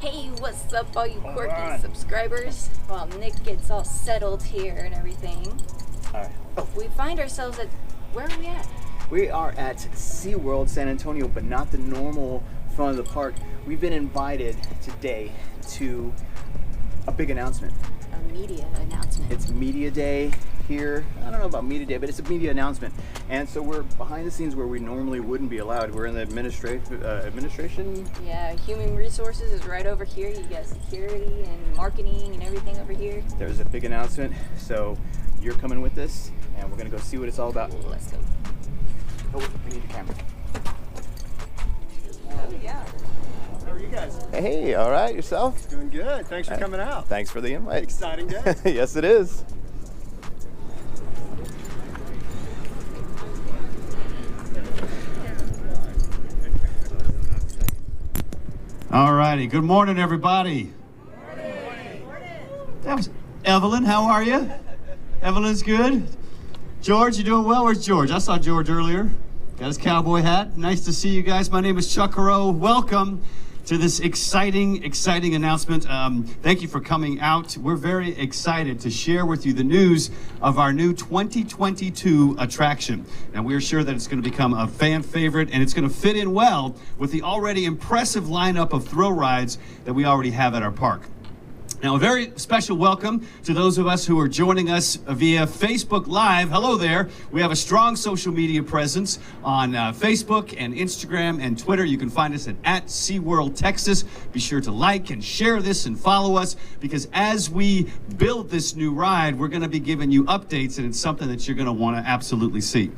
Hey, what's up all you Quirky subscribers? While Nick gets all settled here and everything, we find ourselves at, where are we at? We are at SeaWorld San Antonio, but not the normal front of the park. We've been invited today to a big announcement. A media announcement. It's Media Day here. I don't know about Media Day, but it's a media announcement. And so we're behind the scenes where we normally wouldn't be allowed. We're in the administration. Yeah, human resources is right over here. You got security and marketing and everything over here. There's a big announcement, so you're coming with us, and we're gonna go see what it's all about. Let's go. Oh, we need the camera. Oh yeah. How are you guys? Hey, all right, yourself? Doing good. Thanks for coming out. Thanks for the invite. Exciting day. Yes, it is. All righty. Good morning, everybody. That was Evelyn. How are you? Evelyn's good. George, you doing well? Where's George? I saw George earlier. Got his cowboy hat. Nice to see you guys. My name is Chuck Rowe. Welcome to this exciting announcement. Thank you for coming out. We're very excited to share with you the news of our new 2022 attraction. And we're sure that it's going to become a fan favorite, and it's going to fit in well with the already impressive lineup of thrill rides that we already have at our park. Now, a very special welcome to those of us who are joining us via Facebook Live. Hello there. We have a strong social media presence on Facebook and Instagram and Twitter. You can find us at SeaWorld Texas. Be sure to like and share this and follow us, because as we build this new ride, we're going to be giving you updates, and it's something that you're going to want to absolutely see.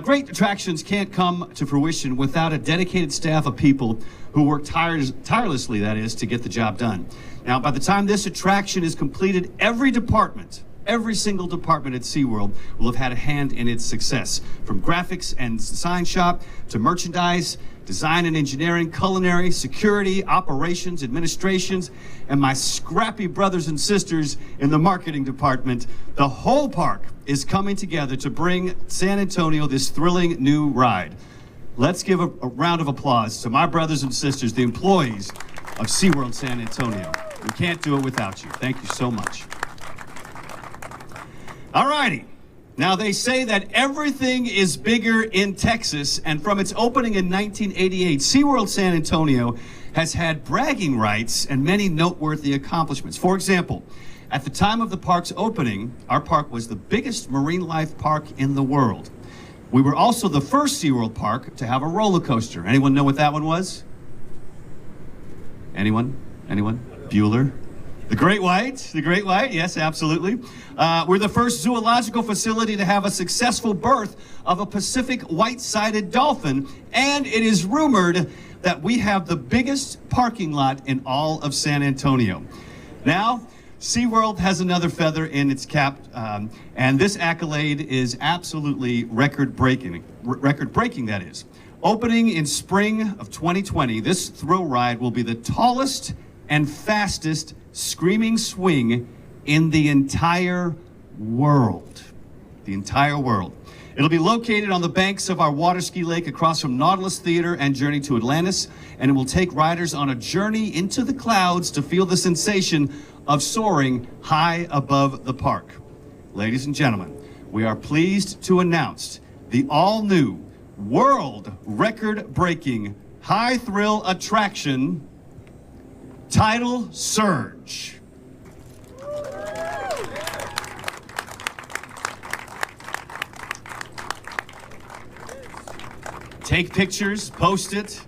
Great attractions can't come to fruition without a dedicated staff of people who work tirelessly, that is, to get the job done. Now, by the time this attraction is completed, every single department at SeaWorld will have had a hand in its success. From graphics and design shop to merchandise, design and engineering, culinary, security, operations, administrations, and my scrappy brothers and sisters in the marketing department. The whole park is coming together to bring San Antonio this thrilling new ride. Let's give a round of applause to my brothers and sisters, the employees of SeaWorld San Antonio. We can't do it without you. Thank you so much. All righty. Now, they say that everything is bigger in Texas, and from its opening in 1988, SeaWorld San Antonio has had bragging rights and many noteworthy accomplishments. For example, at the time of the park's opening, our park was the biggest marine life park in the world. We were also the first SeaWorld park to have a roller coaster. Anyone know what that one was? Anyone? Bueller? The Great White, yes, absolutely. We're the first zoological facility to have a successful birth of a Pacific white-sided dolphin, and it is rumored that we have the biggest parking lot in all of San Antonio. Now, SeaWorld has another feather in its cap, and this accolade is absolutely record-breaking, that is. Opening in spring of 2020, this thrill ride will be the tallest and fastest screaming swing in the entire world. It'll be located on the banks of our water ski lake across from Nautilus Theater and Journey to Atlantis, and it will take riders on a journey into the clouds to feel the sensation of soaring high above the park. Ladies and gentlemen, we are pleased to announce the all-new, world record-breaking, high-thrill attraction, Tidal Surge. Take pictures, post it.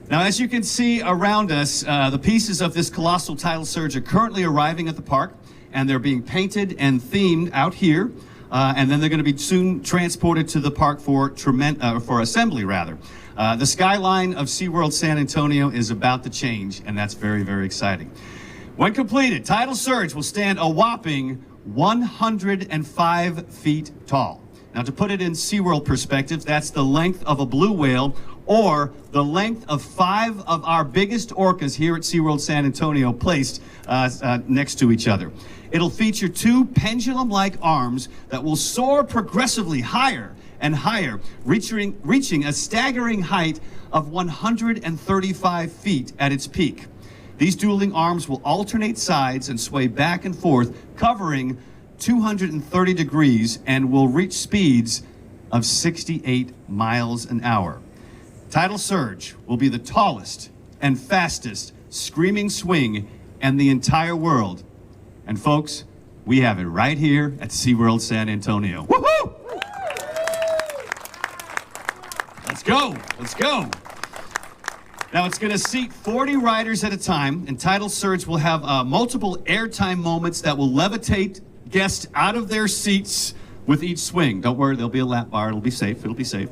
Now, as you can see around us, the pieces of this colossal Tidal Surge are currently arriving at the park, and they're being painted and themed out here, and then they're going to be soon transported to the park for assembly, rather. The skyline of SeaWorld San Antonio is about to change, and that's very, very exciting. When completed, Tidal Surge will stand a whopping 105 feet tall. Now, to put it in SeaWorld perspective, that's the length of a blue whale, or the length of 5 of our biggest orcas here at SeaWorld San Antonio placed next to each other. It'll feature 2 pendulum-like arms that will soar progressively higher and higher, reaching a staggering height of 135 feet at its peak. These dueling arms will alternate sides and sway back and forth, covering 230 degrees, and will reach speeds of 68 miles an hour. Tidal Surge will be the tallest and fastest screaming swing in the entire world. And folks, we have it right here at SeaWorld San Antonio. Woohoo! Let's go, let's go. Now it's gonna seat 40 riders at a time, and Tidal Surge will have multiple airtime moments that will levitate guests out of their seats with each swing. Don't worry, there'll be a lap bar, it'll be safe, it'll be safe.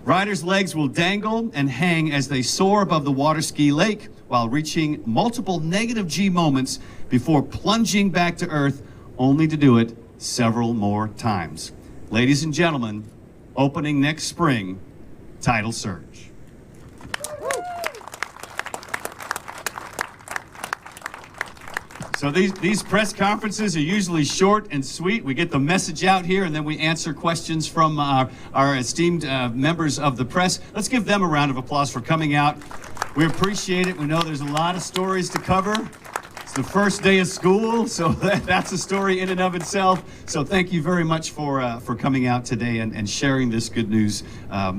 Riders' legs will dangle and hang as they soar above the water ski lake while reaching multiple negative G moments before plunging back to earth, only to do it several more times. Ladies and gentlemen, opening next spring, Tidal Surge. So these press conferences are usually short and sweet. We get the message out here, and then we answer questions from our esteemed members of the press. Let's give them a round of applause for coming out. We appreciate it. We know there's a lot of stories to cover. It's the first day of school, so that's a story in and of itself. So thank you very much for coming out today and sharing this good news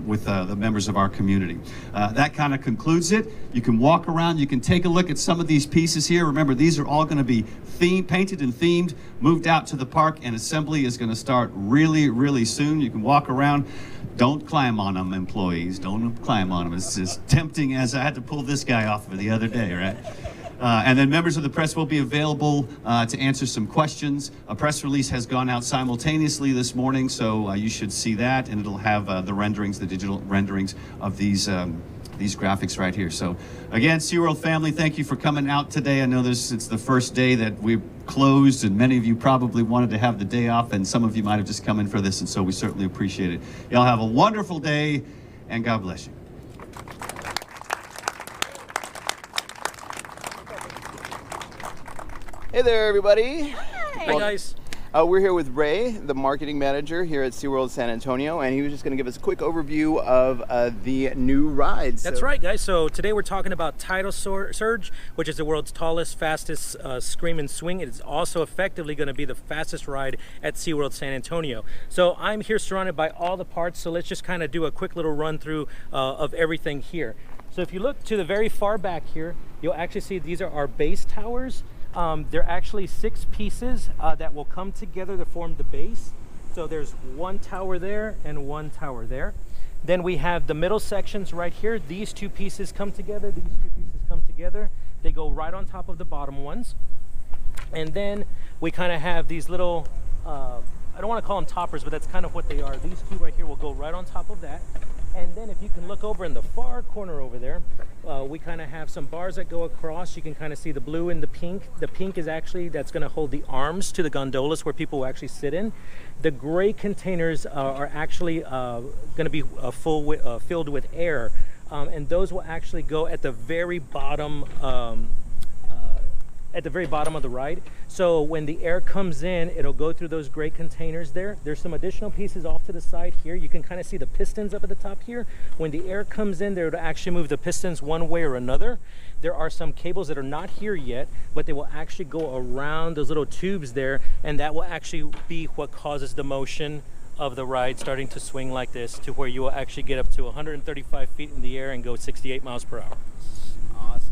with the members of our community. That kind of concludes it. You can walk around, you can take a look at some of these pieces here. Remember, these are all going to be painted and themed, moved out to the park, and assembly is going to start really, really soon. You can walk around. Don't climb on them, employees. Don't climb on them. It's as tempting as I had to pull this guy off of the other day, right? And then members of the press will be available to answer some questions. A press release has gone out simultaneously this morning, so you should see that, and it'll have the renderings, the digital renderings of these graphics right here. So again, SeaWorld family, thank you for coming out today. I know it's the first day that we've closed, and many of you probably wanted to have the day off, and some of you might have just come in for this, and so we certainly appreciate it. Y'all have a wonderful day, and God bless you. Hey there, everybody. Hi. Hi, guys. We're here with Ray, the marketing manager here at SeaWorld San Antonio, and he was just going to give us a quick overview of the new rides. That's right, guys. So today we're talking about Tidal Surge, which is the world's tallest, fastest Screamin Swing. It is also effectively going to be the fastest ride at SeaWorld San Antonio. So I'm here surrounded by all the parts, so let's just kind of do a quick little run through of everything here. So if you look to the very far back here, you'll actually see these are our base towers. They're actually 6 pieces that will come together to form the base. So there's one tower there and one tower there. Then we have the middle sections right here. These 2 pieces come together, these 2 pieces come together. They go right on top of the bottom ones. And then we kind of have these little, I don't want to call them toppers, but that's kind of what they are. These 2 right here will go right on top of that. And then if you can look over in the far corner over there, we kind of have some bars that go across. You can kind of see the blue and the pink. The pink is actually, that's going to hold the arms to the gondolas where people will actually sit in. The gray containers are actually going to be filled with air. And those will actually go at the very bottom of the ride. So when the air comes in, it'll go through those gray containers there. There's some additional pieces off to the side here. You can kind of see the pistons up at the top here. When the air comes in there, it'll actually move the pistons one way or another. There are some cables that are not here yet, but they will actually go around those little tubes there, and that will actually be what causes the motion of the ride starting to swing like this, to where you will actually get up to 135 feet in the air and go 68 miles per hour. Awesome.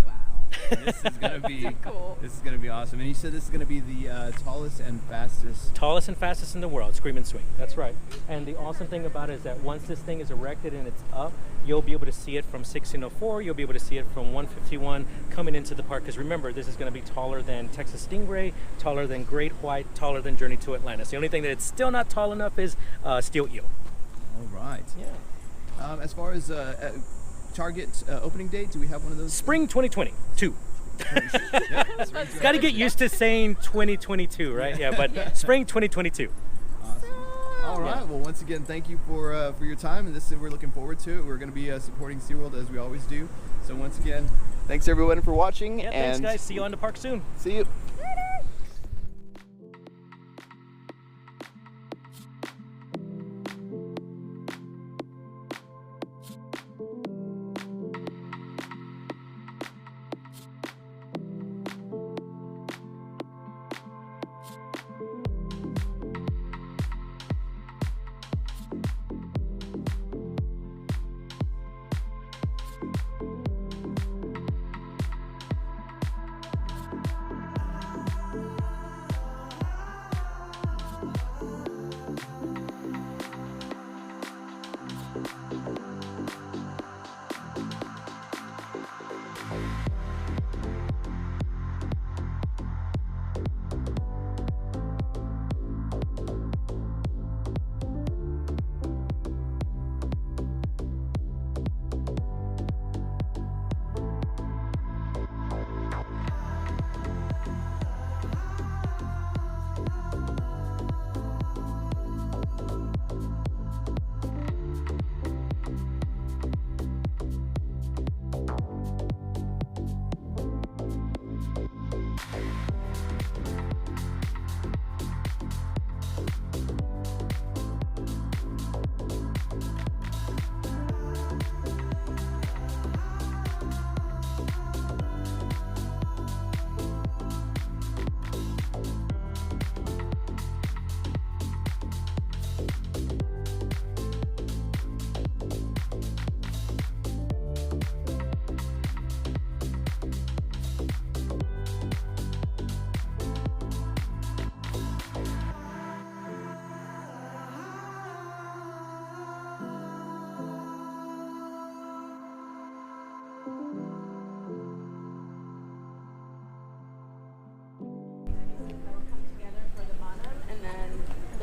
This is gonna be Cool. This is gonna be awesome. And you said this is gonna be the tallest and fastest In the world, Screamin Swing. That's right. And the awesome thing about it is that once this thing is erected and it's up, you'll be able to see it from 1604. You'll be able to see it from 151 coming into the park. Because remember, this is going to be taller than Texas Stingray, taller than Great White, taller than Journey to Atlantis. The only thing that it's still not tall enough is Steel Eel. All right. Yeah. As far as target opening date, do we have one of those? Spring 2022. Got to get used to saying 2022, right? Yeah, but spring 2022. Awesome. All right. Well, once again, thank you for your time, and we're looking forward to it. We're going to be supporting SeaWorld as we always do. So once again, Thanks everyone for watching. Yeah, thanks guys. See you on the park soon. See you.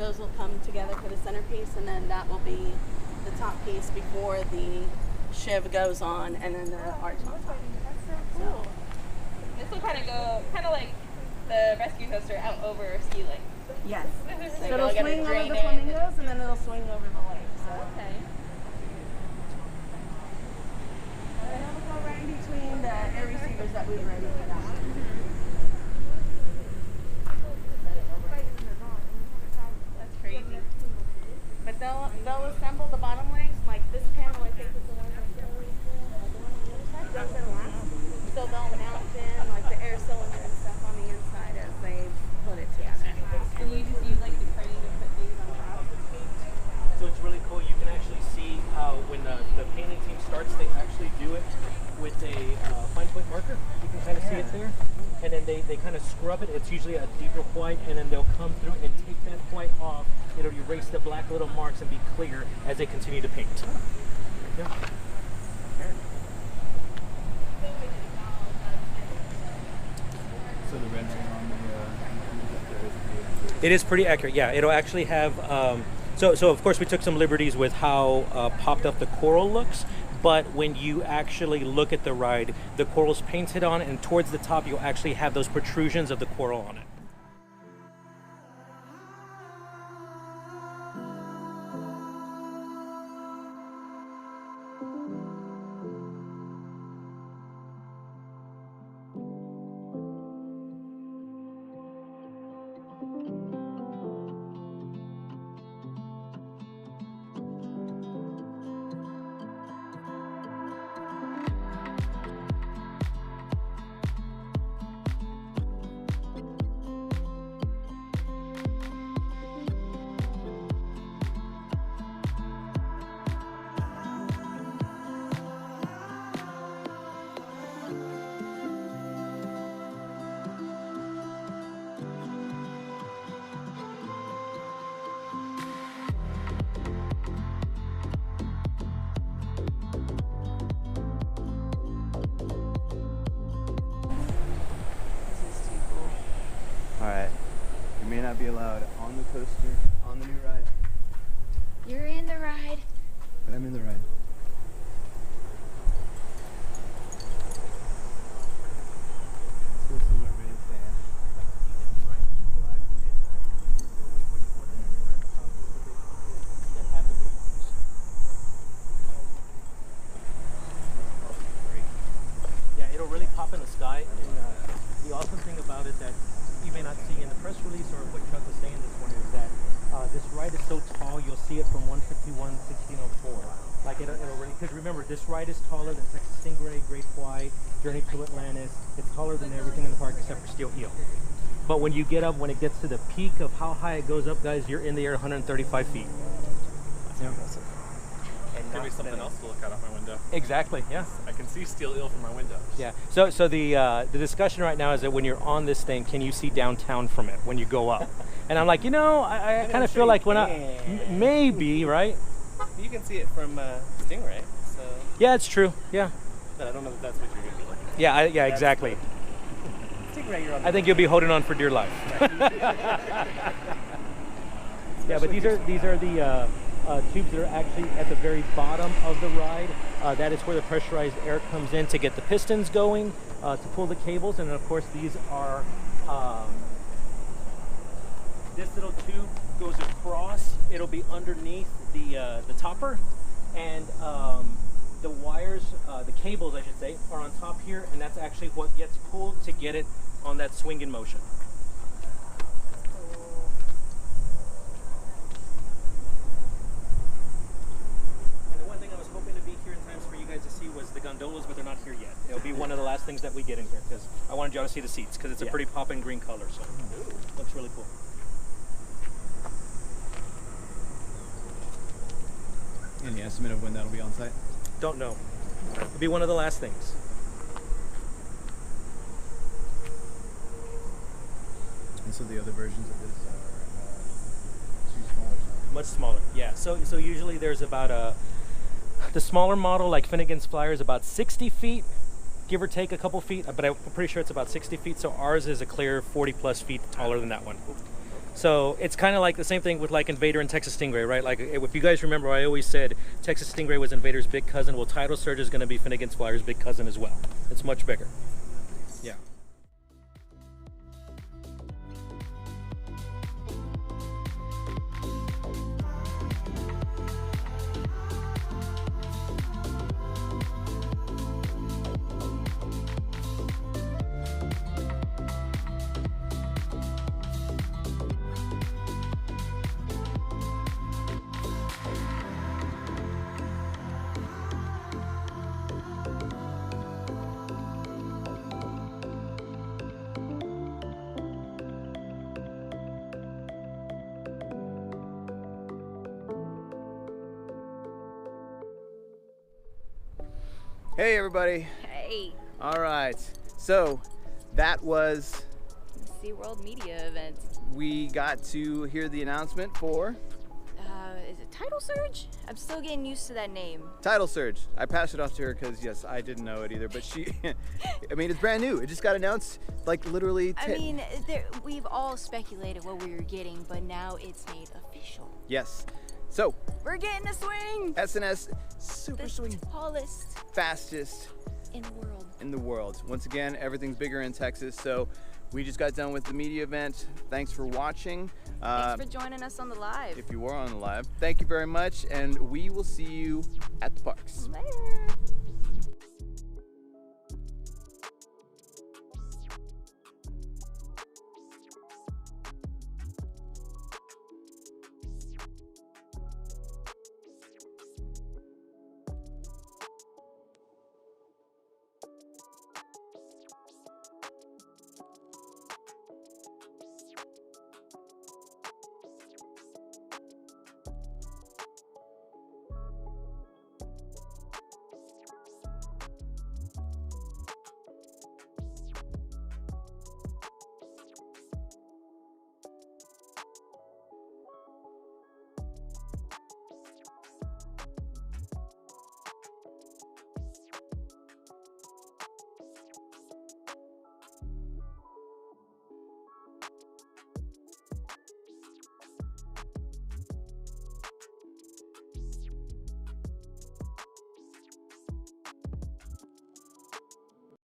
Those will come together for the centerpiece, and then that will be the top piece before the shiv goes on, and then the arch on top. That's so cool. This will kind of go, kind of like the rescue coaster out over a ski lake. Yes. So Like, it'll all gotta swing over drain the it. flamingos, and then it'll swing over the lake. So. Okay. And it'll go right in between the air receivers that we've already put out. That's crazy. But they'll assemble the bottom legs, like this panel I think is the one that doesn't last. So they'll mount in like the air cylinder and stuff on the inside as they put it together. And you just use like the crane to put things on top. So it's really cool. You can actually see how when the painting team starts, they actually do it with a fine point marker. You can kind of see it there. And then they kind of scrub it. It's usually a deeper white, and then they'll come through and take that white off. It'll erase the black little marks and be clear as they continue to paint. Yeah. So the rendering on the It is pretty accurate. Yeah, it'll actually have. So of course we took some liberties with how popped up the coral looks. But when you actually look at the ride, the coral's painted on, and towards the top you'll actually have those protrusions of the coral on it. Alright, you may not be allowed on the coaster, on the new ride, You're in the ride. but I'm in the ride. So this is what everybody's saying. Yeah, it'll really pop in the sky. And the awesome thing about it that you may not see in the press release or what Chuck was saying this morning is that this ride is so tall, you'll see it from 151, 1604. Like it'll really, because remember, this ride is taller than Texas Stingray, Great White, Journey to Atlantis. It's taller than everything in the park except for Steel Eel. But when you get up, when it gets to the peak of how high it goes up, guys, you're in the air 135 feet. That's impressive. And Give me something else to look out of my window. Exactly, yeah. I can see Steel Eel from my window. Yeah. So the discussion right now is that when you're on this thing, can you see downtown from it when you go up? And I'm like, I kind of feel like when maybe, right? You can see it from Stingray, so. Yeah, it's true. Yeah. But I don't know if that's what you're going to be looking at. Yeah. Yeah. Exactly. Stingray, you're on. I think you'll be holding on for dear life. Yeah, but these are the tubes that are actually at the very bottom of the ride. That is where the pressurized air comes in to get the pistons going, to pull the cables, and then of course these are. This little tube goes across. It'll be underneath the topper, and the wires, the cables, I should say, are on top here, and that's actually what gets pulled to get it on that swing in motion. And the one thing I was hoping to be here in times for you guys to see was the gondolas, but they're not here yet. It'll be one of the last things that we get in here, because I wanted y'all to see the seats, because it's a pretty poppin' green color, so looks really cool. Any estimate of when that'll be on site? Don't know. It'll be one of the last things. And so the other versions of this are too small. Much smaller, yeah. So usually there's about the smaller model, like Finnegan's Flyer, is about 60 feet, give or take a couple feet, but I'm pretty sure it's about 60 feet. So ours is a clear 40 plus feet taller than that one. So it's kind of like the same thing with like Invader and Texas Stingray, right? Like if you guys remember, I always said Texas Stingray was Invader's big cousin. Well, Tidal Surge is going to be Finnegan's Flyer's big cousin as well. It's much bigger. Yeah. Hey everybody. Hey, All right. So that was, SeaWorld media event. we got to hear the announcement for Is it Tidal Surge? I'm still getting used to that name. Tidal Surge. I passed it off to her because, yes, I didn't know it either, but she, I mean, it's brand new. It just got announced like literally I mean, we've all speculated what we were getting, but now it's made official. Yes. So, We're getting a swing! S&S Super The Swing, tallest fastest in the world. in the world. Once again, everything's bigger in Texas, so we just got done with the media event. Thanks for watching. Thanks for joining us on the live. If you were on the live, thank you very much, and we will see you at the parks. Later.